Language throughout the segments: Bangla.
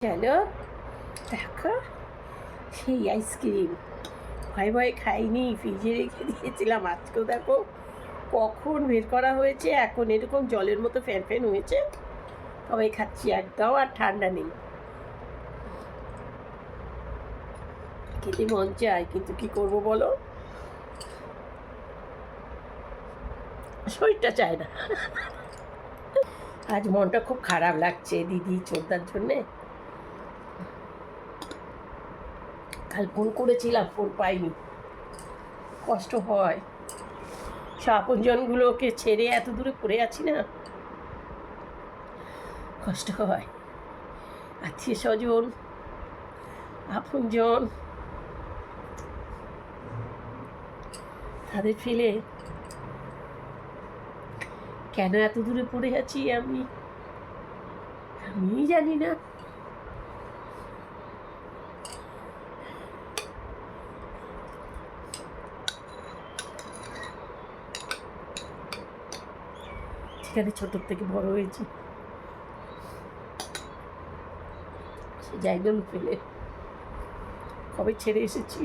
চলো দেখো সেই আইসক্রিম ভয়ে ভয়ে খাইনি, ফ্রিজে রেখে দিয়েছিলাম। আজকেও দেখো কখন বের করা হয়েছে, এখন এরকম জলের মতো ফ্যান ফ্যান হয়েছে, সবাই খাচ্ছি। একদম আর ঠান্ডা নেই, খেতে মন চায় কিন্তু কি করব বলো, শরীরটা চায় না। আজ মনটা খুব খারাপ লাগছে দিদি ছোটদার জন্যে। কাল ফোন করেছিলাম, ফোন পাইনি, কষ্ট হয়। সব আপনজনগুলোকে ছেড়ে এত দূরে পড়ে আছি না, কষ্ট হয়। আত্মীয় স্বজন, আপনজন, তাদের ফেলে কেন এত দূরে পড়ে আছি আমি জানি না। সেখানে ছোটোর থেকে বড় হয়েছি, সে জায়গা ফেলে কবে ছেড়ে এসেছি।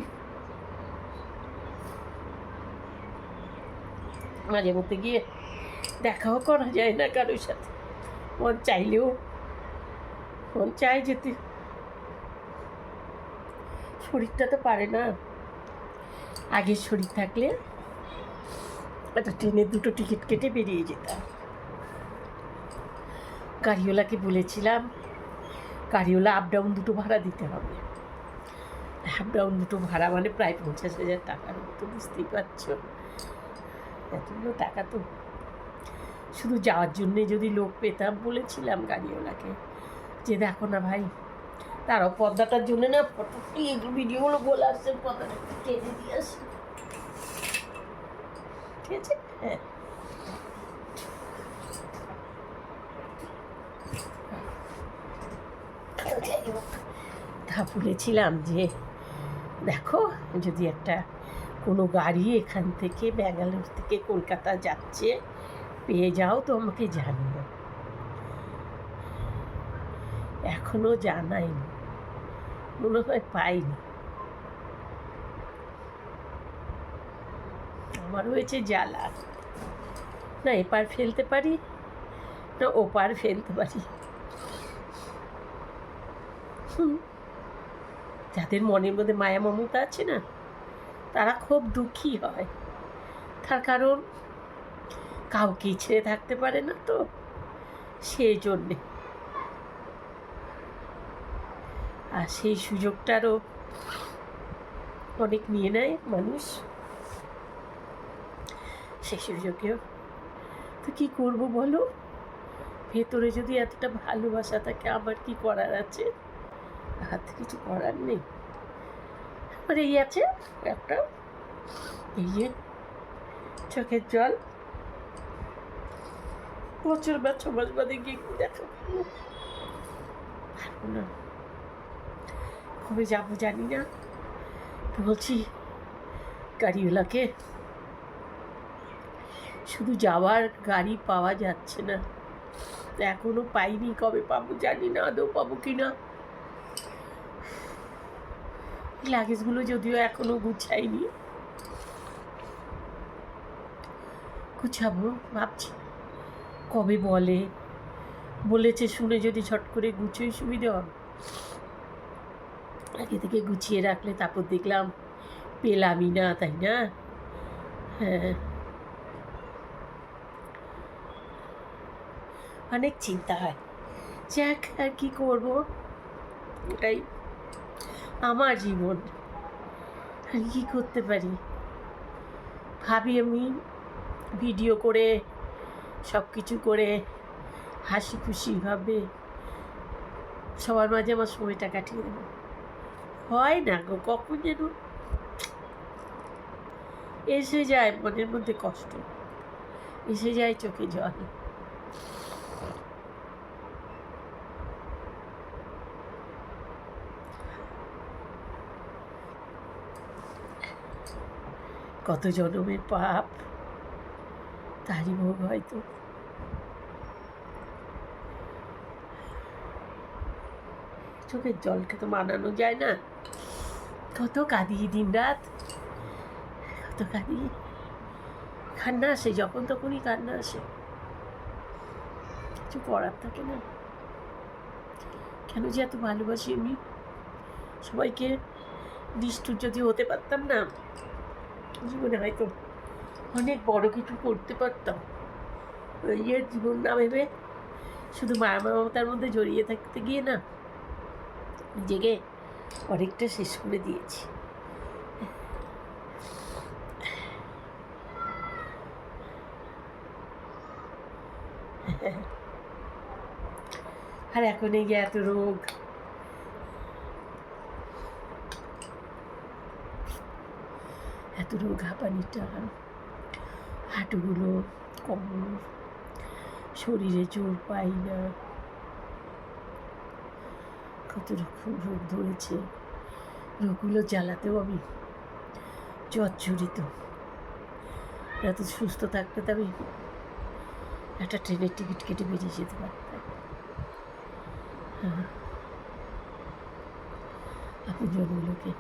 মাঝে মধ্যে গিয়ে দেখাও করা যায় না কারোর সাথে, মন চাইলেও মন চায় যেতে, শরীরটা তো পারে না। আগের শরীর থাকলে একটা ট্রেনের 2টো টিকিট কেটে বেরিয়ে যেতাম। গাড়িওয়ালাকে বলেছিলাম, গাড়িওয়ালা আপ ডাউন 2টো ভাড়া দিতে হবে। আপ ডাউন 2টো ভাড়া মানে প্রায় 50,000 টাকার মতো, বুঝতেই পারছো। এতগুলো টাকা তো শুধু যাওয়ার জন্যে যদি লোক পেতাম। বলেছিলাম গাড়িওয়ালাকে যে দেখো না ভাই, তারাও পর্দাটার জন্য না ফটো এগুলো ভিডিওগুলো বলে আসছে, পর্দাটা একটু টেনে দিয়ে আসে, ঠিক আছে? হ্যাঁ, তা বলেছিলাম যে দেখো যদি একটা কোনো গাড়ি এখান থেকে ব্যাঙ্গালোর থেকে কলকাতা যাচ্ছে পেয়ে যাও তো আমাকে জানিও। এখনও জানাইনি, মনে হয় পাইনি। আমার হয়েছে জ্বালা, না এপার ফেলতে পারি না ওপার ফেলতে পারি। যাদের মনের মধ্যে মায়া মমতা আছে না, তারা খুব দুঃখী হয়, তার কারণ কাউকে ছেড়ে থাকতে পারে না তো, সেই জন্যে। আর সেই সুযোগটারও অনেক নিয়ে নেয় মানুষ, সেই সুযোগেও তো কী করবো বলো। ভেতরে যদি এতটা ভালোবাসা থাকে, আমার কি করার আছে? হাতে কিছু করার নেই। আর এই আছে একটা, এই যে চোখের জল, বছর বা 6 মাস বাদে গিয়ে দেখা পারবো না, কবে যাবো জানি না। বলছি গাড়িওয়ালাকে, শুধু যাওয়ার গাড়ি পাওয়া যাচ্ছে না, এখনো পাইনি, কবে পাবো জানি না, আদৌ পাবো কি না। লাগেজগুলো যদিও এখনো গুছাইনি, গুছাবো ভাবছি, কবে বলেছে শুনে যদি ছট করে গুছিয়ে সুবিধে হবে। আগে থেকে গুছিয়ে রাখলে তারপর দেখলাম পেলামই না, তাই না? হ্যাঁ, অনেক চিন্তা হয়। যাক, আর কি করবো, এটাই আমার জীবন, আর কি করতে পারি। ভাবি আমি ভিডিও করে সব কিছু করে হাসি খুশিভাবে সবার মাঝে আমার সময়টা কাটিয়ে দেবো, হয় না গো, কখন যেন এসে যায় মনের মধ্যে কষ্ট, এসে যায় চোখে জল। কত জনমের পাপ, তারই ভোগ হয়তো। চোখের জলকে তো মানানো যায় না। কত কাঁদি দিন রাত, কত কাঁদি। কান্না আসে যখন তখনই কান্না আসে, কিছু করার থাকে না। কেন যে এত ভালোবাসি আমি সবাইকে। নিষ্ঠুর যদি হতে পারতাম না, জীবনে হয়তো অনেক বড় কিছু করতে পারতাম। ইয়ের জীবন না ভেবে শুধু মায়া মমতার মধ্যে জড়িয়ে থাকতে গিয়ে না নিজেকে অনেকটা শেষ করে দিয়েছি। আর এখন এই যে এত রোগ, এত রোগ, হাঁপানির টান, হাঁটুগুলো, কোমর, শরীরে জোর পাই না, কত রকম রোগ ধরেছে। রোগগুলো জ্বালাতেও আমি জর্জরিত। এত সুস্থ থাকতে তো আমি একটা ট্রেনের টিকিট কেটে বেরিয়ে যেতে পারতাম, আপনজনগুলোকে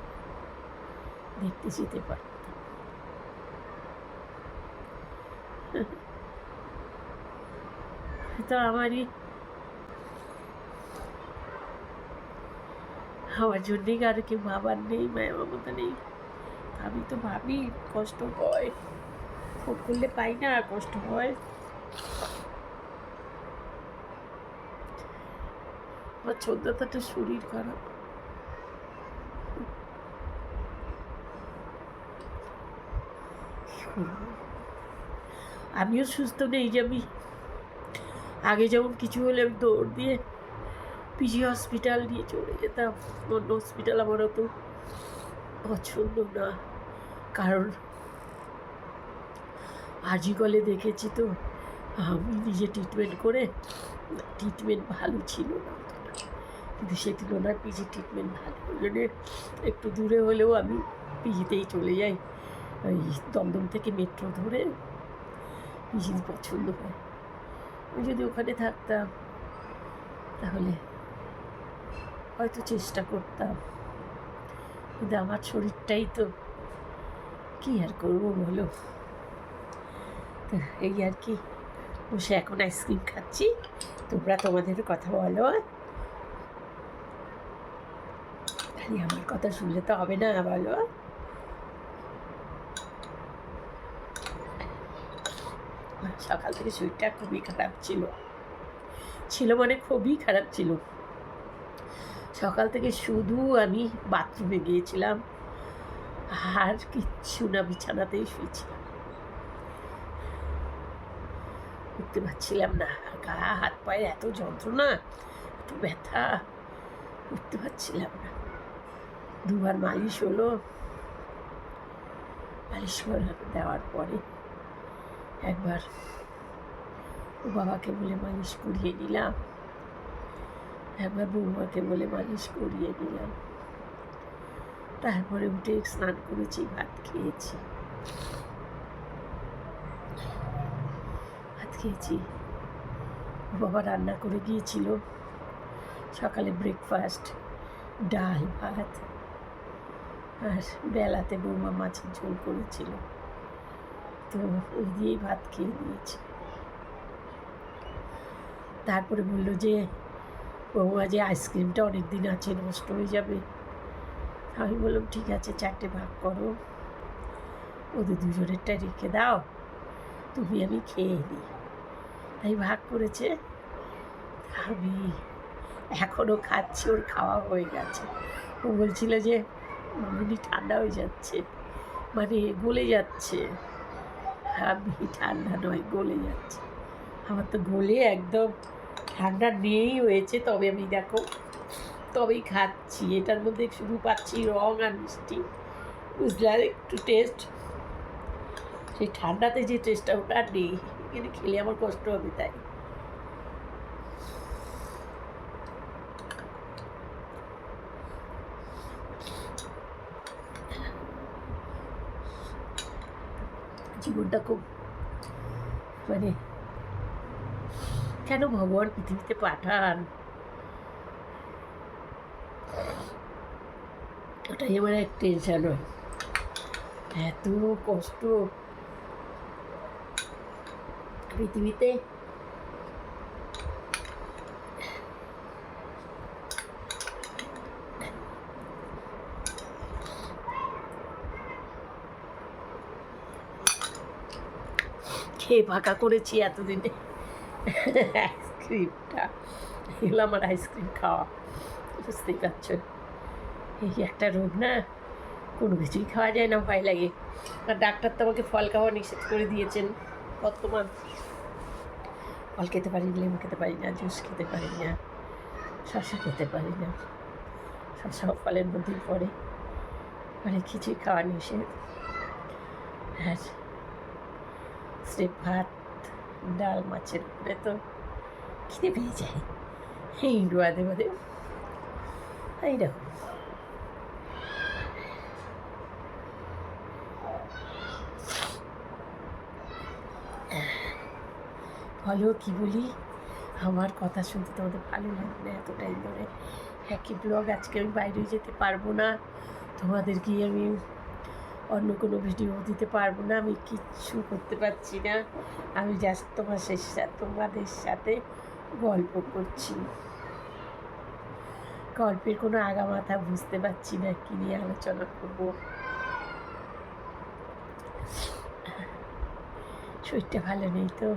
দেখতে যেতে পারতাম। তো আমার জন্যেই আর কেউ ভাবার নেই, মায়া মমতা নেই। আমি তো ভাবি কষ্ট হয়, ফোন করলে পাই না, কষ্ট হয়। আমার ছোটদাটা শরীর খারাপ, আমিও সুস্থ নেই। যে আমি আগে যেমন কিছু হলে আমি দৌড় দিয়ে পিজি হসপিটাল নিয়ে চলে যেতাম, অন্য হসপিটাল আমার অত পছন্দ না। কারণ আজিকলে দেখেছি তো, আমি নিজে ট্রিটমেন্ট করে, ট্রিটমেন্ট ভালো ছিল না অতটা, কিন্তু সে তুলনায় পিজি ট্রিটমেন্ট ভালো। ওই জন্যে একটু দূরে হলেও আমি পিজিতেই চলে যাই। ওই দমদম থেকে মেট্রো ধরে পিজি পছন্দ হয়। আমি যদি ওখানে থাকতাম তাহলে হয়তো চেষ্টা করতাম, কিন্তু আমার শরীরটাই তো, কী আর করবো বলো। তো এই আর কি, বসে এখন আইসক্রিম খাচ্ছি। তোমরা তোমাদের কথা বলো, খালি আমার কথা শুনলে তো হবে না, বলো। সকাল থেকে শরীরটা খুবই খারাপ ছিল, মানে খুবই খারাপ ছিল। সকাল থেকে শুধু আমি বাথরুমে গিয়েছিলাম, আর কিচ্ছু না, বিছানাতেই শুয়েছিলাম, উঠতে পারছিলাম না। গা হাত পায়ে এত যন্ত্রণা, এত ব্যথা, উঠতে পারছিলাম না। দুবার মালিশ হলো, মালিশ দেওয়ার পরে একবার ও বাবাকে বলে মালিশ করিয়ে নিলাম, একবার বৌমাকে বলে মালিশ করিয়ে নিলাম। তারপরে উঠে স্নান করেছি, ভাত খেয়েছি। বাবা রান্না করে গিয়েছিল সকালে ব্রেকফাস্ট, ডাল ভাত, আর বেলাতে বৌমা মাছের ঝোল করেছিল, তো ওই দিয়েই ভাত খেয়ে নিয়েছি। তারপরে বললো যে বৌমা যে আইসক্রিমটা অনেক দিন আছে, নষ্ট হয়ে যাবে। আমি বললাম ঠিক আছে, 4টে ভাগ করো, ওদের দুজনেরটাই রেখে দাও, তুমি আমি খেয়ে নিই। তাই ভাগ করেছে, আমি এখনও খাচ্ছি, ওর খাওয়া হয়ে গেছে। ও বলছিল যে মামুনি ঠান্ডা হয়ে যাচ্ছে, মানে গলে যাচ্ছে। আমি ঠান্ডা নয়, গলে যাচ্ছে। আমার তো গলে একদম ঠান্ডা নিয়েই হয়েছে, তবে আমি দেখো তবেই খাচ্ছি। এটার মধ্যে শুধু পাচ্ছি রং আর মিষ্টি, বুঝলে, আর একটু টেস্ট, সেই ঠান্ডাতে যে টেস্টটা ওটা আর নেই, কিন্তু খেলে আমার কষ্ট হবে। তাই জীবনটা খুব, মানে কেন ভগবান পৃথিবীতে পাঠান, ওটাই আমার এক টেনশন হয়, এত কষ্ট পৃথিবীতে। খেয়ে ফাঁকা করেছি এতদিনে আইসক্রিমটা, এগুলো আমার আইসক্রিম খাওয়া, বুঝতেই পারছ। এই একটা রোগ না, কোনো কিছুই খাওয়া যায় না, ভয় লাগে। আর ডাক্তার তো আমাকে ফল খাওয়া নিষেধ করে দিয়েছেন বর্তমান। ফল খেতে পারি, লেবু খেতে পারি না, জুস খেতে পারি না, শসা খেতে পারি না, শসা ফলের মধ্যেই পড়ে, মানে কিছুই খাওয়া নিষেধ। আর স্রেফ ভাত ডাল মাছের উপরে তো খিদে পেয়ে যায়, এই বাদে বাদে এইরকম। বলো কী বলি, আমার কথা শুনতে তোমাদের ভালো লাগবে না এত টাইম ধরে একই ব্লগ। আজকে আমি বাইরে যেতে পারবো না, তোমাদেরকে আমি অন্য কোনো ভিডিও দিতে পারবো না, আমি কিচ্ছু করতে পারছি না। আমি জাস্ট তোমাদের সাথে গল্প করছি, গল্পের কোনো আগামাথা বুঝতে পারছি না, কী নিয়ে আলোচনা করবো। শরীরটা ভালো নেই তো,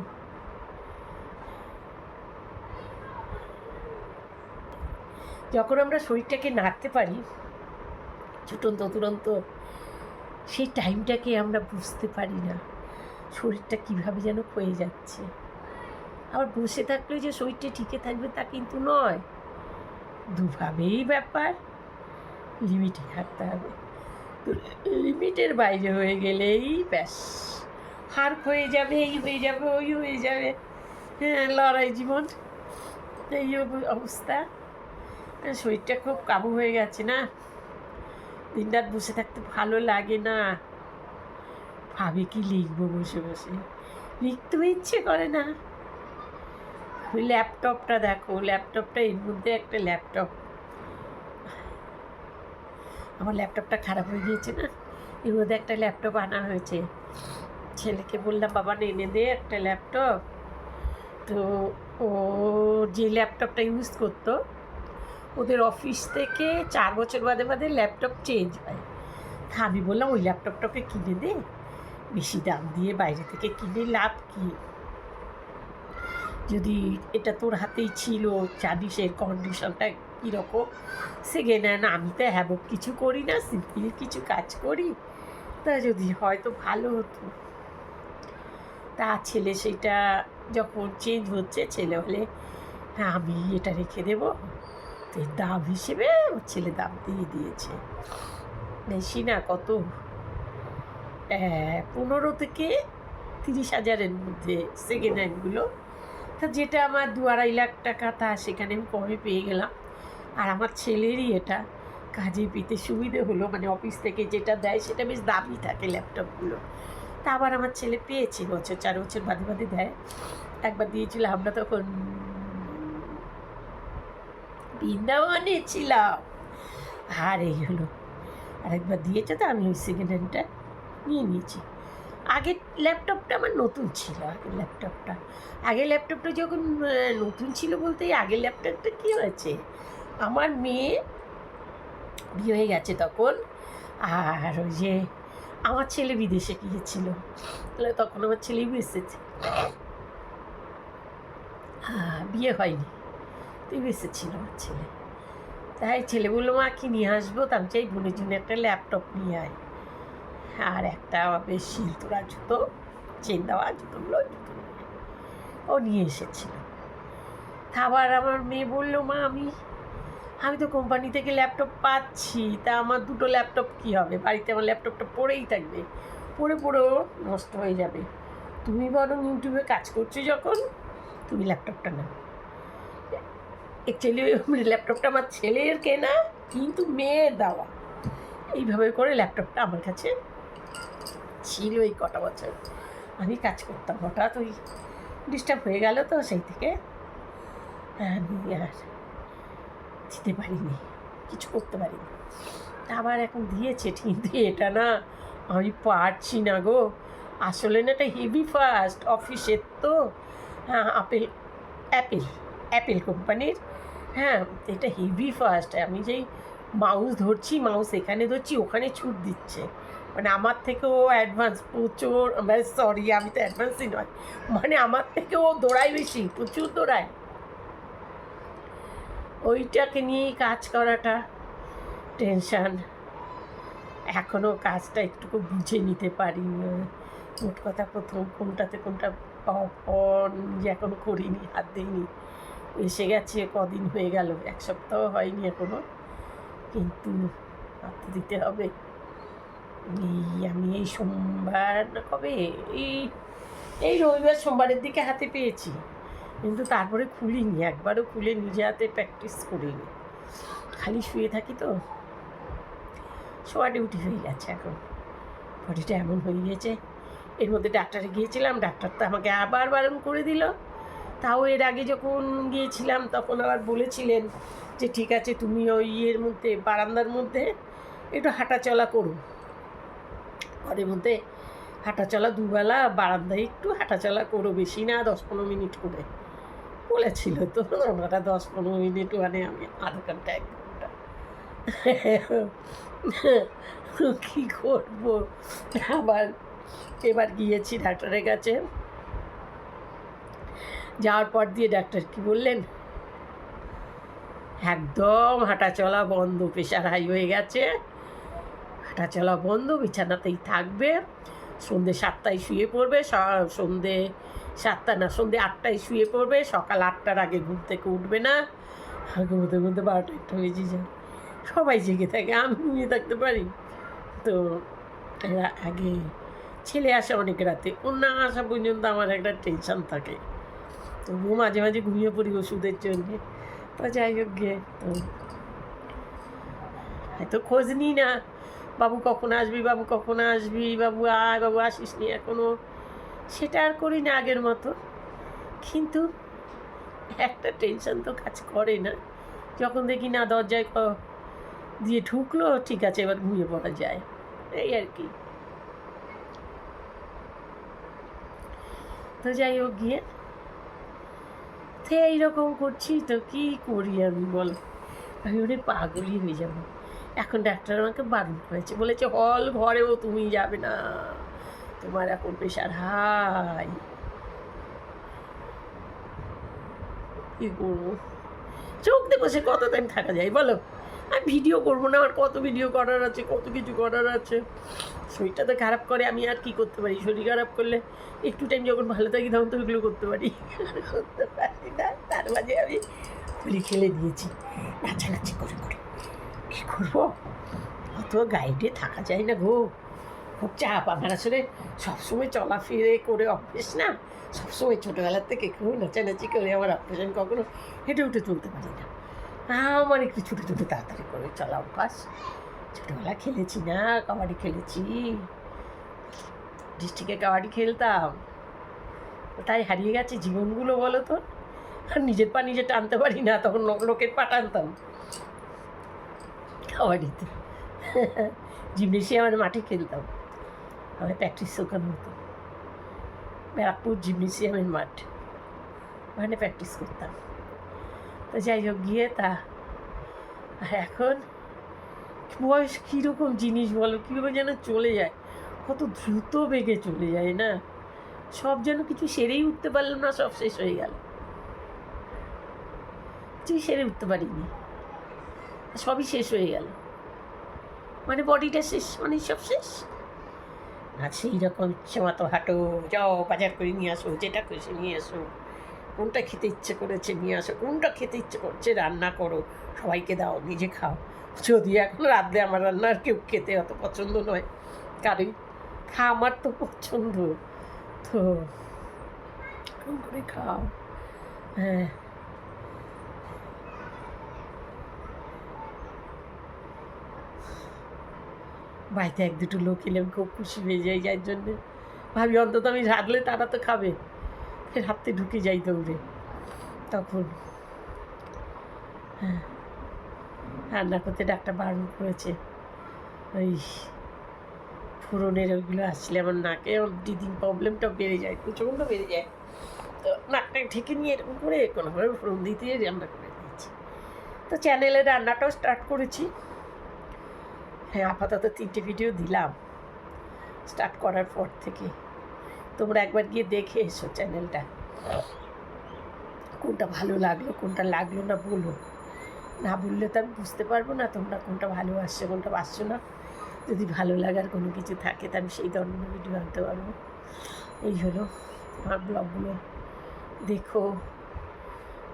যখন আমরা শরীরটাকে নাড়তে পারি ছুটন্ত তুরন্ত, সেই টাইমটাকে আমরা বুঝতে পারি না, শরীরটা কীভাবে যেন ক্ষয়ে যাচ্ছে। আবার বসে থাকলে যে শরীরটা টিকে থাকবে তা কিন্তু নয়, দুভাবেই ব্যাপার, লিমিটে থাকতে হবে। তো লিমিটের বাইরে হয়ে গেলেই ব্যাস, হার হয়ে যাবে, এই হয়ে যাবে, ওই হয়ে যাবে, হ্যাঁ লড়াই জীবন, এই অবস্থা। শরীরটা খুব কাবু হয়ে গেছে না, দিন রাত বসে থাকতে ভালো লাগে না, ভাবে কি লিখবো বসে বসে, লিখতেও ইচ্ছে করে না। ল্যাপটপটা দেখো, ল্যাপটপটা এর মধ্যে একটা ল্যাপটপ, আমার ল্যাপটপটা খারাপ হয়ে গিয়েছে না, এর মধ্যে একটা ল্যাপটপ আনা হয়েছে। ছেলেকে বললাম বাবা এনে দে একটা ল্যাপটপ, তো ও যে ল্যাপটপটা ইউজ করতো, ওদের অফিস থেকে 4 বছর বাদে বাদে ল্যাপটপ চেঞ্জ হয়। আমি বললাম ওই ল্যাপটপটাকে কিনে দে, বেশি দাম দিয়ে বাইরে থেকে কিনে লাভ কী, যদি এটা তোর হাতেই ছিল, জানিস এর কন্ডিশনটা কীরকম, সেকেন্ড হ্যান্ড, আমি তো হ্যাবক কিছু করি না, সিম্পল কিছু কাজ করি, তা যদি হয়তো ভালো হতো। তা ছেলে সেটা যখন চেঞ্জ হচ্ছে, ছেলে বলে হ্যাঁ আমি এটা রেখে দেবো, তো দাম হিসেবে ওর ছেলে দাম দিয়ে দিয়েছে, বেশি না, কত 15 থেকে 30,000-এর মধ্যে সেকেন্ড হ্যান্ডগুলো। তা যেটা আমার 2-2.5 লাখ টাকা, তা সেখানে আমি কমে পেয়ে গেলাম। আর আমার ছেলেরই এটা কাজে পেতে সুবিধে হলো, মানে অফিস থেকে যেটা দেয় সেটা বেশ দামি থাকে ল্যাপটপগুলো। তা আবার আমার ছেলে পেয়েছে, 4 বছর বাদে বাদে দেয়। একবার দিয়েছিল, আমরা তখন বৃন্দাবনে ছিলাম, আর এই হলো আরেকবার দিয়েছে, তো আমি ওই সেকেন্ড হ্যান্ডটা নিয়ে নিয়েছি। আগের ল্যাপটপটা আমার নতুন ছিল, আগের ল্যাপটপটা যখন নতুন ছিল বলতে আগের ল্যাপটপটা কী হয়েছে, আমার মেয়ে বিয়ে হয়ে গেছে তখন, আর ওই যে আমার ছেলে বিদেশে গিয়েছিল, তখন আমার ছেলে এসেছে, বিয়ে হয়নি, তুই এসেছিল আমার ছেলে। তাই ছেলে বললো মা কি নিয়ে আসবো, তা আমি চাই বোনের জন্য একটা ল্যাপটপ নিয়ে আয়, আর একটা বেশ শিলতোড়া জুতো, চেন দেওয়া জুতোগুলো, ও নিয়ে এসেছিল। আবার আমার মেয়ে বললো মা আমি তো কোম্পানি থেকে ল্যাপটপ পাচ্ছি, তা আমার 2টো ল্যাপটপ কী হবে, বাড়িতে আমার ল্যাপটপটা পড়েই থাকবে, পড়েও নষ্ট হয়ে যাবে, তুমি বরং ইউটিউবে কাজ করছো যখন তুমি ল্যাপটপটা নাও। অ্যাকচুয়ালি ল্যাপটপটা আমার ছেলের কেনা, কিন্তু মেয়ের দেওয়া, এইভাবে করে ল্যাপটপটা আমার কাছে ছিল এই কটা বছর, আমি কাজ করতাম, হঠাৎ ওই ডিস্টার্ব হয়ে গেল, তো সেই থেকে আমি আর দিতে পারিনি, কিছু করতে পারিনি। আবার এখন দিয়েছে, কিন্তু এটা না আমি পারছি না গো। আসলে না এটা হেভি ফাস্ট অফিসের তো। হ্যাঁ, অ্যাপেল অ্যাপেল কোম্পানির। হ্যাঁ, এটা হেভি ফাস্ট। আমি যেই মাউস ধরছি, মাউস এখানে ধরছি, ওখানে ছুট দিচ্ছে। মানে আমার থেকেও অ্যাডভান্স প্রচুর। সরি, আমি তো অ্যাডভান্সই নয়, মানে আমার থেকেও দৌড়ায় বেশি, প্রচুর দৌড়ায়। ওইটাকে নিয়েই কাজ করাটা টেনশান। এখনও কাজটা একটুকু বুঝে নিতে পারিনি। মোট কথা প্রথম কোনটাতে কোনটা নিজে এখনও করিনি, হাত দিইনি। এসে গেছে, কদিন হয়ে গেল, 1 সপ্তাহ হয়নি এখনও, কিন্তু হাত তো দিতে হবে। আমি এই সোমবার না কবে, এই রবিবার সোমবারের দিকে হাতে পেয়েছি, কিন্তু তারপরে খুলিনি, একবারও খুলে নিজে হাতে প্র্যাকটিস করিনি। খালি শুয়ে থাকি তো, শোয়া ডিউটি হয়ে গেছে এখন। বডিটা এমন হয়ে গিয়েছে। এর মধ্যে ডাক্তারে গিয়েছিলাম, ডাক্তার তো আমাকে আবার বারণ করে দিল। তাও এর আগে যখন গিয়েছিলাম তখন আবার বলেছিলেন যে ঠিক আছে তুমি ওই ইয়ের মধ্যে, বারান্দার মধ্যে একটু হাঁটাচলা করো। ঘরের মধ্যে হাঁটাচলা দুবেলা, বারান্দায় একটু হাঁটাচলা করো, বেশি না, 10-15 মিনিট করে বলেছিল। তো ওনারা 10-15 মিনিট মানে আমি আধা ঘন্টা 1 ঘন্টা কী করবো। আবার এবার গিয়েছি ডাক্তারের কাছে, যাওয়ার পর দিয়ে ডাক্তার কি বললেন, একদম হাঁটাচলা বন্ধ, প্রেশার হাই হয়ে গেছে, হাঁটাচলা বন্ধ, বিছানাতেই থাকবে, সন্ধ্যে 7টায় শুয়ে পড়বে, সন্ধ্যে 7টা না, সন্ধ্যে 8টায় শুয়ে পড়বে, সকাল 8টার আগে ঘুম থেকে উঠবে না। ঘুমোতে ঘুমতে 12টা-1টা বেজে যায়, সবাই জেগে থাকে, আমি ঘুমিয়ে থাকতে পারি। তো এরা আগে ছেলে আসে অনেক রাতে, ওর না আসা পর্যন্ত আমার একটা টেনশান থাকে, তবুও মাঝে মাঝে ঘুমিয়ে পড়ি ওষুধের জন্যে। তো যাই হোক গিয়ে তো হয়তো খোঁজ নিই না, বাবু কখন আসবি, বাবু কখন আসবি, বাবু আয়, বাবু আসিস নি এখনও, সেটা আর করি না আগের মতো। কিন্তু একটা টেনশন তো কাজ করে না, যখন দেখি না দরজায় দিয়ে ঢুকলো, ঠিক আছে এবার ঘুমিয়ে পড়া যায়, এই আর কি। তো যাই হোক গিয়ে তো এইরকম করছি, তো কী করি আমি বল, আমি ওরে পাগলই হয়ে যাবো। এখন ডাক্তার আমাকে বারণ করেছে, বলেছে হল ঘরেও তুমি যাবে না, তোমার এখন প্রেশার হাই। কী করবো, চোখ দিয়ে বসে কত টাইম থাকা যায় বলো। আমি ভিডিও করবো না, আমার কত ভিডিও করার আছে, কত কিছু করার আছে। শরীরটা তো খারাপ করে, আমি আর কি করতে পারি, শরীর খারাপ করলে একটু টাইম যখন ভালো থাকি তখন তো ওইগুলো করতে পারি, করতে পারি না। তার মাঝে আমি হোলি খেলে দিয়েছি নাচানাচি করে করে, কী করবো, অত গাইডে থাকা যায় না গো, খুব চাপ। আমার আসলে সবসময় চলাফিরে করে অভ্যেস না, সবসময় ছোটোবেলার থেকে খুব নাচানাচি করে আমার অপারেশন, কখনো হেঁটে উঠে চলতে পারি না। আমার একটু ছোটো ছোটো তাড়াতাড়ি করে চলা অভ্যাস। ছোটোবেলা খেলেছি না, কাবাডি খেলেছি, ডিস্ট্রিক্টে কাবাডি খেলতাম, তাই হারিয়ে গেছে জীবনগুলো বলো তো। আর নিজের পা নিজে টানতে পারি না, তখন লোকের পা টানতাম কাবাডিতে। জিমনেশিয়ামের মাঠে খেলতাম, আমি প্র্যাকটিস ওখানে হতো, ব্যারাকপুর জিমনেশিয়ামের মাঠ, ওখানে প্র্যাকটিস করতাম। তো যাই হোক গিয়ে তা, আর এখন বয়স কীরকম জিনিস বলো, কীরকম যেন চলে যায়, কত দ্রুত বেগে চলে যায় না, সব যেন কিছু সেরেই উঠতে পারলাম না, সব শেষ হয়ে গেল, কিছুই সেরে উঠতে পারিনি, সবই শেষ হয়ে গেল, মানে বডিটা শেষ, মানে সব শেষ। আর সেই রকম ইচ্ছে মতো হাঁটো, যাও বাজার করে নিয়ে আসো, যেটা খুশি নিয়ে আসো, কোনটা খেতে ইচ্ছে করেছে নিয়ে আসো, কোনটা খেতে ইচ্ছে করছে রান্না করো, সবাইকে দাও, নিজে খাও। যদি এখন রাঁধলে আমার রান্না আর কেউ খেতে অত পছন্দ নয় কারোই, আমার তো পছন্দ, তো করে খাও। হ্যাঁ, বাড়িতে 1-2 লোক এলে আমি খুব খুশি হয়ে যাই, যার জন্যে ভাবি অন্তত আমি রাঁধলে তারা তো খাবে, ফের হাতে ঢুকে যাই দৌড়ে তখন। হ্যাঁ, রান্না করতে ডাক্তার বারণ করেছে, ওই ফোড়নের ওইগুলো আসলে আমার নাকে ব্রিদিং প্রবলেমটা বেড়ে যায়, প্রচণ্ড বেড়ে যায়। তো নাকটা ঢেকে নিয়ে এরকম করে কোনোভাবে ফোড়ন দিতে রান্না করে দিয়েছি। তো চ্যানেলে রান্নাটাও স্টার্ট করেছি। হ্যাঁ, আপাতত 3টে ভিডিও দিলাম স্টার্ট করার পর থেকে। তোমরা একবার গিয়ে দেখে এসো চ্যানেলটা, কোনটা ভালো লাগলো কোনটা লাগলো না বলো। না বললে তো আমি বুঝতে পারবো না তোমরা কোনটা ভালোবাসছো কোনটা বাসছো না। যদি ভালো লাগার কোনো কিছু থাকে তা আমি সেই ধরনের ভিডিও আনতে পারবো। এই হলো আমার ব্লগগুলো দেখো।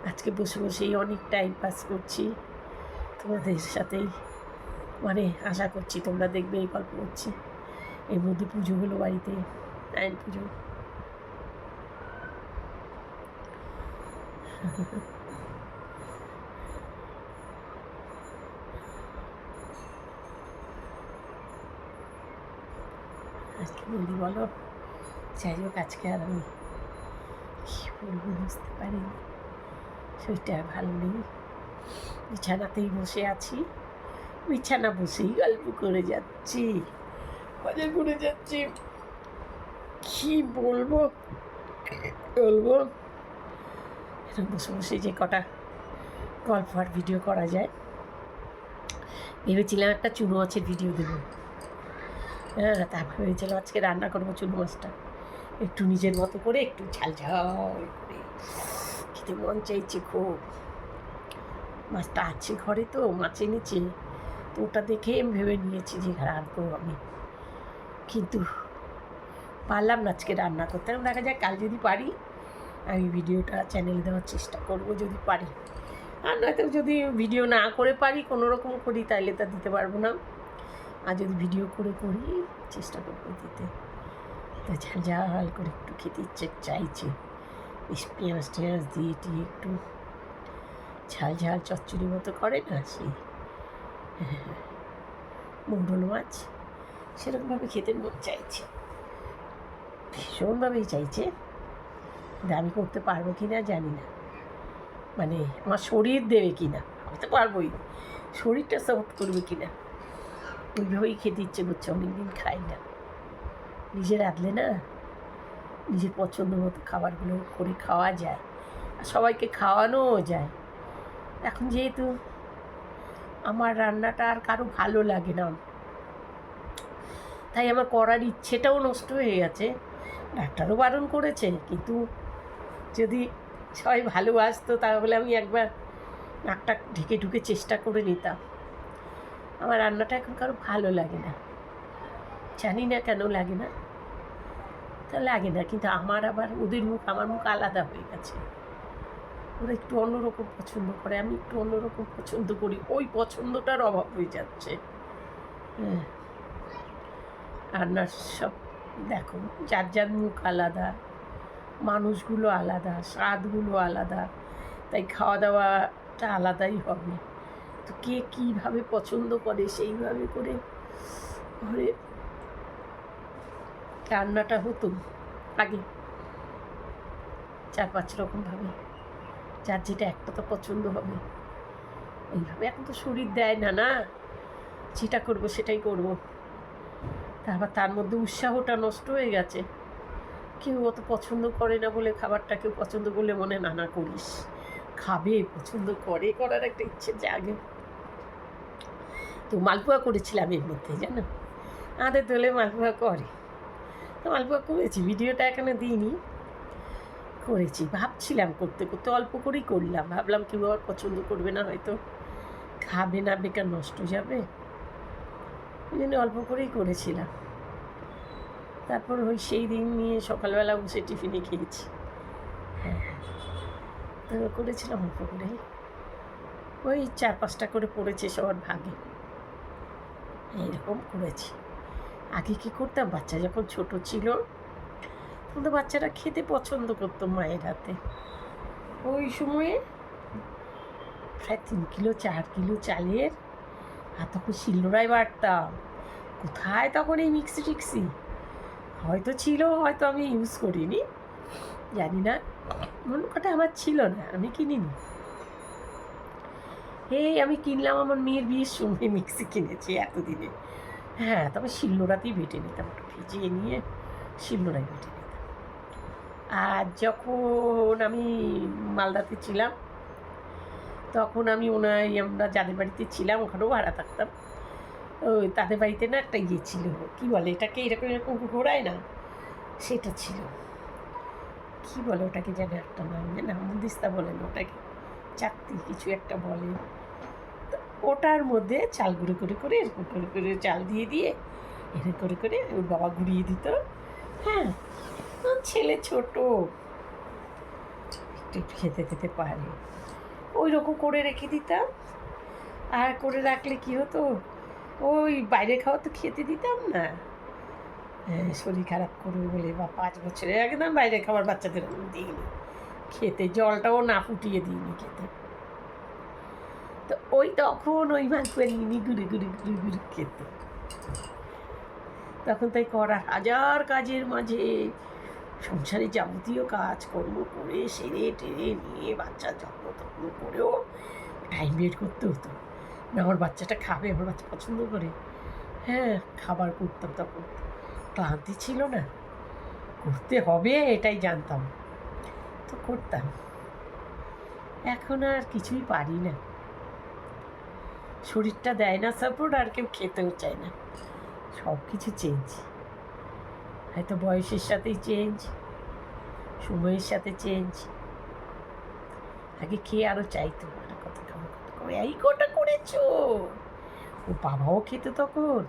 আজকে বসে বসেই অনেক টাইম পাস করছি তোমাদের সাথেই, মানে আশা করছি তোমরা দেখবে। এই গল্প করছি, এর মধ্যে পুজো হলো বাড়িতে, নারায়ণ পুজো। আজকে বলি বলো, যাই হোক আজকে আর আমি কী বলবো বুঝতে পারিনি, শরীরটা আর ভালো নেই। বিছানাতেই বসে আছি, বিছানা বসেই গল্প করে যাচ্ছি, মজা করে যাচ্ছি। কী বলবো বলবো, এরকম বসে বসে যে কটা গল্প আর ভিডিও করা যায়। ভেবেছিলাম একটা চুনো মাছের ভিডিও দেবো, হ্যাঁ, তারপর ভেবেছিলাম আজকে রান্না করবো চুনো মাছটা একটু নিজের মতো করে, একটু ঝাল ঝাল করে খেতে মন চাইছে খুব। মাছটা আছে ঘরে, তো মাছ এনেছে, তো ওটা দেখে আমি ভেবে নিয়েছি যে রাঁধবো আমি, কিন্তু পারলাম না আজকে রান্না করতে। দেখা যায় কাল যদি পারি আমি ভিডিওটা চ্যানেলে দেওয়ার চেষ্টা করব যদি পারি, আর নয়তো যদি ভিডিও না করে পারি কোনো রকম করি তাহলে তা দিতে পারবো না। আর যদি ভিডিও করে করি চেষ্টা করবো দিতে। তো ঝাল ঝাল করে একটু খেতে ইচ্ছে চাইছে, বেশ পেঁয়াজ টেঁয়াজ দিয়ে টিয়ে একটু ঝাল ঝাল চচ্চড়ি মতো করে না সেই মৌরল মাছ, সেরকমভাবে খেতে মন চাইছে, ভীষণভাবেই চাইছে। আমি করতে পারবো কি না জানি না, মানে আমার শরীর দেবে কি না, আমি তো পারবোই, শরীরটা সাপোর্ট করবে কি না, ওইভাবেই খেতে ইচ্ছে করছে। অনেকদিন খাই না, নিজে রাঁধলে না নিজের পছন্দ মতো খাবারগুলো করে খাওয়া যায়, আর সবাইকে খাওয়ানোও যায়। এখন যেহেতু আমার রান্নাটা আর কারো ভালো লাগে না, তাই আমার করার ইচ্ছেটাও নষ্ট হয়ে গেছে। ডাক্তারও বারণ করেছে, কিন্তু যদি সবাই ভালোবাসতো তাহলে আমি একবার নাকটা ঢেকে ঢুকে চেষ্টা করে নিতাম। আমার রান্নাটা এখন কারো ভালো লাগে না, জানি না কেন লাগে না, তা লাগে না। কিন্তু আমার আবার ওদের মুখ আমার মুখ আলাদা হয়ে গেছে, ওরা একটু অন্যরকম পছন্দ করে, আমি একটু অন্যরকম পছন্দ করি, ওই পছন্দটার অভাব হয়ে যাচ্ছে। হ্যাঁ, রান্নার সব দেখো যার যার মুখ আলাদা, মানুষগুলো আলাদা, স্বাদগুলো আলাদা, তাই খাওয়া দাওয়াটা আলাদাই হবে। তো কে কীভাবে পছন্দ করে সেইভাবে করে ঘরে রান্নাটা হতো আগে 4-5 রকমভাবে, যার যেটা একটা তো পছন্দ হবে এইভাবে। এখন তো শরীর দেয় না, না যেটা করবো সেটাই করবো, তারপর তার মধ্যে উৎসাহটা নষ্ট হয়ে গেছে। কেউ অত পছন্দ করে না বলে খাবারটা কেউ পছন্দ করলে মনে না করিস, খাবে পছন্দ করে, করার একটা ইচ্ছে জাগে। তো মালপোয়া করেছিলাম এর মধ্যে, জানো আমাদের দোলে মালপোয়া করে, তো মালপোয়া করেছি, ভিডিওটা এখানে দিইনি, করেছি। ভাবছিলাম করতে করতে অল্প করেই করলাম, ভাবলাম কেউ আবার পছন্দ করবে না, হয়তো খাবে না, বেকার নষ্ট যাবে, ওই জন্য অল্প করেই করেছিলাম। তারপর ওই সেই দিন নিয়ে সকালবেলা বসে টিফিনে খেয়েছি। হ্যাঁ, তো করেছিলাম অল্প করেই, ওই 4-5টা করে পড়েছে সবার ভাগে, এইরকম করেছি। আগে কী করতাম, বাচ্চা যখন ছোট ছিল তখন তো বাচ্চারা খেতে পছন্দ করতো মায়ের হাতে। ওই সময়ে প্রায় 3 কিলো 4 কিলো চালের, আর তখন শিলনোড়ায় বাটতাম, কোথায় তখন এই মিক্সি টিক্সি, হয়তো ছিল হয়তো আমি ইউজ করিনি জানি না, মনে কথা আমার ছিল না, আমি কিনিনি। এই আমি কিনলাম আমার মেয়ের বিয়ের সময় মিক্সি কিনেছি এতদিনে, হ্যাঁ, তবে শিলনোড়াতেই বেটে নিতাম, একটু ভিজিয়ে নিয়ে শিলনোড়ায় বেটে নিতাম। আর যখন আমি মালদাতে ছিলাম, তখন আমি আমরা যাদের বাড়িতে ছিলাম ওখানেও ভাড়া থাকতাম, ওই তাদের বাড়িতে না একটা ইয়ে ছিল, কী বলে এটাকে, এরকম এরকম ঘোরায় না, সেটা ছিল, কী বলে ওটাকে, যেন একটা নাম, না মুদিস্তা বলে না ওটাকে, চাকতি কিছু একটা বলে। তো ওটার মধ্যে চাল গুঁড়ো করে করে এরকম করে করে চাল দিয়ে দিয়ে এরকম করে করে ওর বাবা ঘুরিয়ে দিত। হ্যাঁ, ছেলে ছোট, একটু একটু খেতে খেতে পারে, ওই রকম করে রেখে দিতাম। আর করে রাখলে কী হতো, ওই বাইরে খাওয়া তো খেতে দিতাম না, শরীর খারাপ করবে বলে, বা 5 বছরের আগে তো আমি বাইরে খাবার বাচ্চাদের দিইনি খেতে, জলটাও না ফুটিয়ে দিইনি খেতে। তো ওই তখন ওই মালপোয়ানি ঘুরে ঘুরে ঘুরে ঘুরে খেত। তখন তাই করা হাজার কাজের মাঝে সংসারে যাবতীয় কাজকর্ম করে সেরে টেরে নিয়ে বাচ্চার যত্ন তত্ন করেও টাইম বের করতে হতো। না আমার বাচ্চাটা খাবে, আমার বাচ্চা পছন্দ করে, হ্যাঁ খাবার করতাম। তখন ক্লান্তি ছিল না, করতে হবে এটাই জানতাম, তো করতাম। এখন আর কিছুই পারি না, শরীরটা দেয় না সাপোর্ট, আর কেউ খেতেও চায় না, সব কিছু চেঞ্জ, হয়তো বয়সের সাথেই চেঞ্জ, সময়ের সাথে চেঞ্জ। আগে খেয়ে আরও চাইতো, আরে কত খাবো কত খাবো, এই কটা করেছো। ও বাবাও খেত তখন,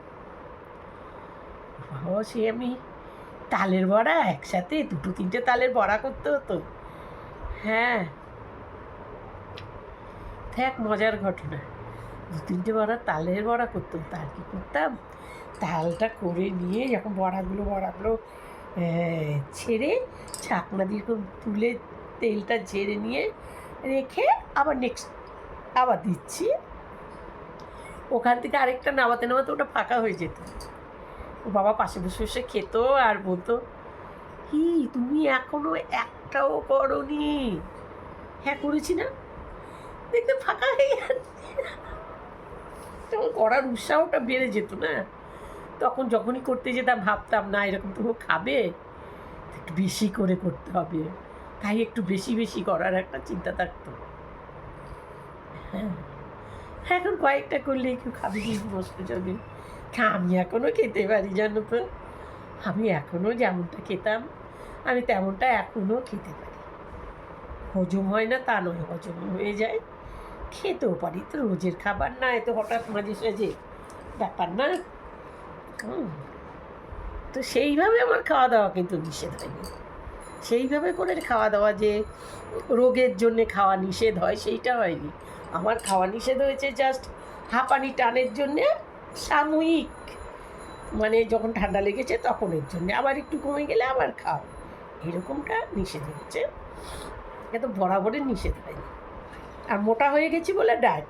বাবাও সে আমি তালের বড়া একসাথে 2-3টে তালের বড়া করতে হতো। হ্যাঁ, এক মজার ঘটনা, 2-3টে বড়া তালের বড়া করতে হতো। আর কি করতাম, তালটা করে নিয়ে যখন বড়াগুলো ছেড়ে ছাকনা দিয়ে তুলে তেলটা ঝেড়ে নিয়ে রেখে আবার নেক্সট আবার দিচ্ছি, ওখান থেকে আরেকটা নামাতে নামাতে ওটা ফাঁকা হয়ে যেত। ও বাবা পাশে বসে বসে খেত আর বলতো, কি তুমি এখনো একটাও করনি। হ্যাঁ করেছি না, দেখতে ফাঁকা হয়ে যাচ্ছে, তখন করার উৎসাহটা বেড়ে যেত না। তখন যখনই করতে যেতাম ভাবতাম না এরকম তো খাবে, একটু বেশি করে করতে হবে, তাই একটু বেশি বেশি করার একটা চিন্তা থাকতো। হ্যাঁ, এখন কয়েকটা করলে একটু খাবি কি বসতে যাবে। আমি এখনও খেতে পারি জানো তো, আমি এখনও যেমনটা খেতাম আমি তেমনটা এখনও খেতে পারি। হজম হয় না তা নয়, হজম হয়ে যায়, খেতেও পারি। তো রোজের খাবার না, এত হঠাৎ মাঝে সাঝে ব্যাপার না। তো সেইভাবে আমার খাওয়া দাওয়া কিন্তু নিষেধ হয়নি, সেইভাবে করে খাওয়া দাওয়া যে রোগের জন্যে খাওয়া নিষেধ হয় সেইটা হয়নি। আমার খাওয়া নিষেধ হয়েছে জাস্ট হাঁপানি টানের জন্যে, সাময়িক, মানে যখন ঠান্ডা লেগেছে তখন এর জন্যে, আবার একটু কমে গেলে আবার খাও, এরকমটা নিষেধ হচ্ছে, কিন্তু বরাবরই নিষেধ হয়নি। আর মোটা হয়ে গেছি বলে ডায়েট,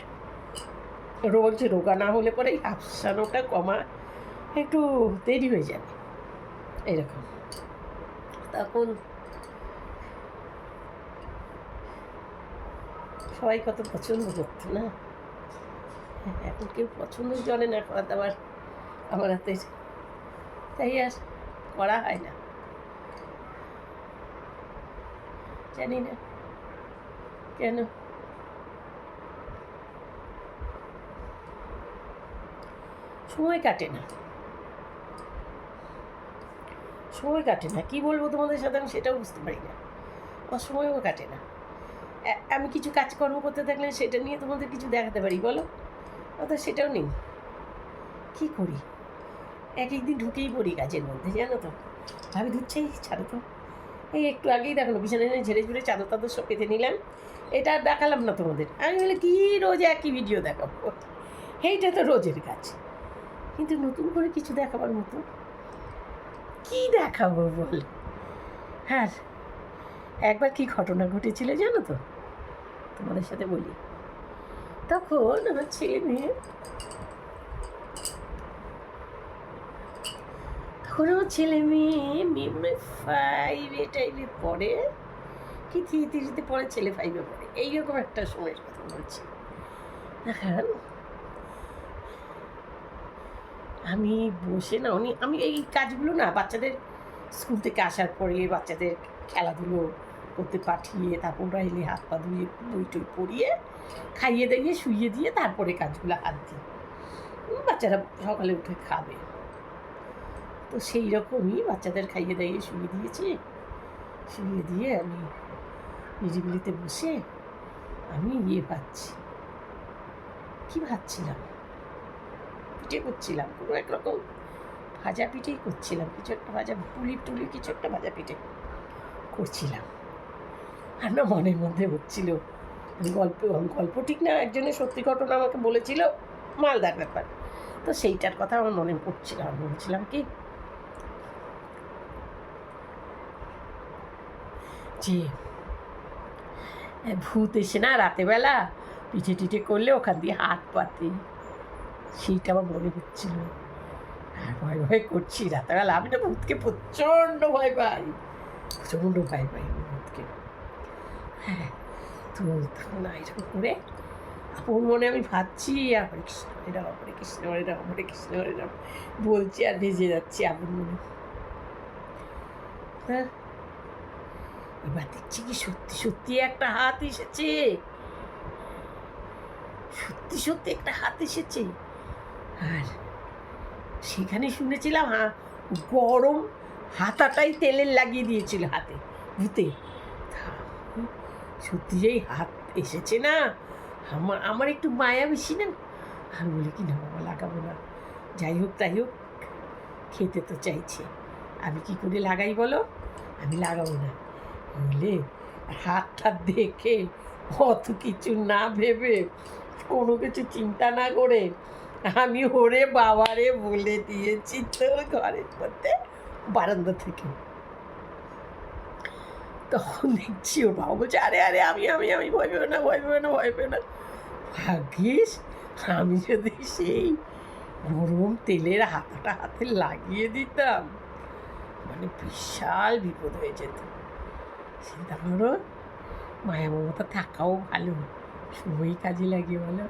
রোজ রোগা না হলে পরে হাঁপসানোটা কমা একটু দেরি হয়ে যাবে এরকম। তখন সবাই কত পছন্দ করতো না, এখন কেউ পছন্দ জানে না খাওয়া দাওয়ার আমার হাতের, তাই আর করা হয় না, জানি না কেন। সময় কাটে না, সময় কাটে না, কী বলবো তোমাদের সাথে আমি সেটাও বুঝতে পারি না, আমার সময়ও কাটে না। আমি কিছু কাজকর্ম করতে থাকলে সেটা নিয়ে তোমাদের কিছু দেখাতে পারি বলো, অর্থাৎ সেটাও নেই। কী করি, এক একদিন ঢুকেই পড়ি কাজের মধ্যে জানো তো, ভাবি ধুচ্ছেই ছাড়ো তো। এই একটু আগেই দেখালো বিছানায় ঝেড়ে ঝুড়ে চাদর টাদর সব পেতে নিলাম, এটা আর দেখালাম না তোমাদের। আমি বলে কী রোজ একই ভিডিও দেখাবো, এইটা তো রোজের কাজ, কিন্তু নতুন করে কিছু দেখাবার মতো কী দেখাবো বল। হ্যাঁ, একবার কী ঘটনা ঘটেছিল জানো তো, তোমাদের সাথে বলি। তখন আমার ছেলে মেয়ে, তখন আমার ছেলে মেয়ে মনে হয় 5 পড়ে কি 3 পড়ে, ছেলে 5 পড়ে, এইরকম একটা সময়ের কথা বলছি। এখন আমি বসে না আমি এই কাজগুলো না বাচ্চাদের স্কুল থেকে আসার পরে বাচ্চাদের খেলাধুলো করতে পাঠিয়ে তারপর ওরা এলে হাত পা ধুয়ে বই টই পড়িয়ে খাইয়ে দাইয়ে শুইয়ে দিয়ে তারপরে কাজগুলো হাত দিই। বাচ্চারা সকালে উঠে খাবে, তো সেই রকমই বাচ্চাদের খাইয়ে দাইয়ে শুয়ে দিয়েছি। শুয়ে দিয়ে আমি নিরিবিলিতে বসে আমি ভাবছি, কী ভাবছিলাম, পিঠে করছিলাম, কোনো একরকম ভাজা পিঠেই করছিলাম, কিছু একটা ভাজা পুলি টুলি কিছু একটা ভাজা পিঠে করছিলাম। আর না মনের মধ্যে হচ্ছিল গল্প ঠিক না, একজনের সত্যি ঘটনা আমাকে বলেছিল, মালদার ব্যাপার, তো সেইটার কথা আমার মনে পড়ছিল। আমি বলছিলাম কি যে ভূত এসে না রাতেবেলা পিঠে টিঠে করলে ওখান দিয়ে হাত পাতে, সেইটা আমার মনে হচ্ছিল। আর ভয় ভয় করছি রাতেবেলা, আমি না ভূতকে প্রচণ্ড ভয় পাই, প্রচণ্ড ভয় পাই ভূতকে। হ্যাঁ, তো তখন না এরকম করে আপন মনে আমি ভাবছি, আর হরে কৃষ্ণ হরে রাম হরে কৃষ্ণ হরে রাম হরে কৃষ্ণ হরে রাম বলছি আর ভেজে যাচ্ছি আপন মনে। হ্যাঁ, এবার দেখছি কি সত্যি সত্যি একটা হাত এসেছে, সত্যি সত্যি একটা হাত এসেছে। আর সেখানে শুনেছিলাম গরম হাতাটাই তেলের লাগিয়ে দিয়েছিল হাতে ভূতে। সত্যি যেই হাত এসেছে না, আমার একটু মায়া বেশি না, আমি বলি কি না বাবা লাগাবো না, যাই হোক তাই হোক, খেতে তো চাইছে, আমি কি করে লাগাই বলো, আমি লাগাবো না। বলে হাতটা দেখে অত কিছু না ভেবে কোনো কিছু চিন্তা না করে আমি ওরে বাবারে বলে দিয়েছি তোর ঘরের মধ্যে বারান্দা থেকে। তখন দেখছি ওর বাবা বলছে আরে আরে আমি আমি আমি ভয় পেও না ভয় পেও না ভয় পেও না। ভাগ্যিস আমি যদি সেই গরম তেলের হাতাটা হাতে লাগিয়ে দিতাম, মানে বিশাল বিপদ হয়ে যেত। চিন্তা করো, মায়া মমতা থাকাও ভালো, সবই কাজে লাগে বলো,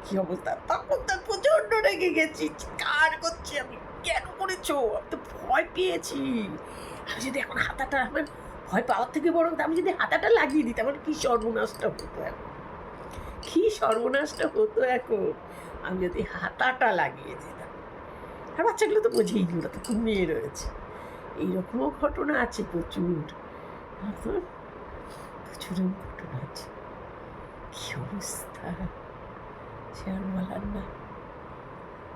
কি অবস্থা। তখন তো প্রচণ্ড রেগে গেছি, চিৎকার করছি আমি, কেন করেছো, আমি তো ভয় পেয়েছি। আমি যদি এখন হাতাটা, আমার ভয় পাওয়ার থেকে বরং আমি যদি হাতাটা লাগিয়ে দিতাম, আমার কী সর্বনাশটা হতো এখন, কী সর্বনাশটা হতো এখন আমি যদি হাতাটা লাগিয়ে দিতাম। আর বাচ্চাগুলো তো বোঝেই ওরা তো খুব মেয়ে রয়েছে, এইরকমও ঘটনা আছে প্রচুর, প্রচুর ঘটনা আছে। কী অবস্থা সে আর বলার না।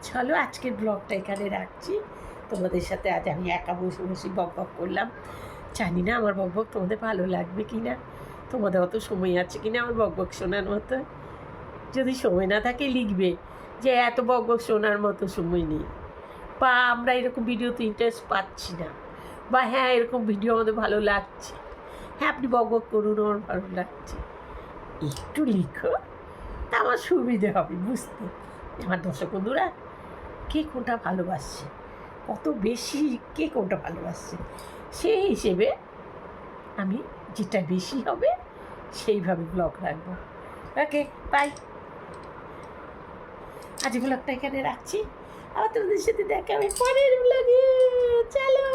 চলো আজকের ব্লগটা এখানে রাখছি। তোমাদের সাথে আজ আমি একা বসে বসে বক করলাম, জানি না আমার বক তোমাদের ভালো লাগবে কি না, তোমাদের অত সময় আছে কি না আমার বক শোনার মতো। যদি সময় না থাকে লিখবে যে এত বক শোনার মতো সময় নেই, বা আমরা এরকম ভিডিওতে ইন্টারেস্ট পাচ্ছি না, বা হ্যাঁ এরকম ভিডিও আমাদের ভালো লাগছে, হ্যাঁ আপনি বক করুন আমার ভালো লাগছে, একটু লিখো, তা আমার সুবিধে হবে বুঝতে। আমার দর্শক বন্ধুরা কে কোনটা ভালোবাসছে, কত বেশি কে কোনটা ভালোবাসছে, সেই হিসেবে আমি যেটা বেশি হবে সেইভাবে ব্লগ রাখবো। ওকে বাই, আজ ব্লগটা এখানে রাখছি, আবার তোমাদের সাথে দেখা হবে পরের ব্লগে। চলো।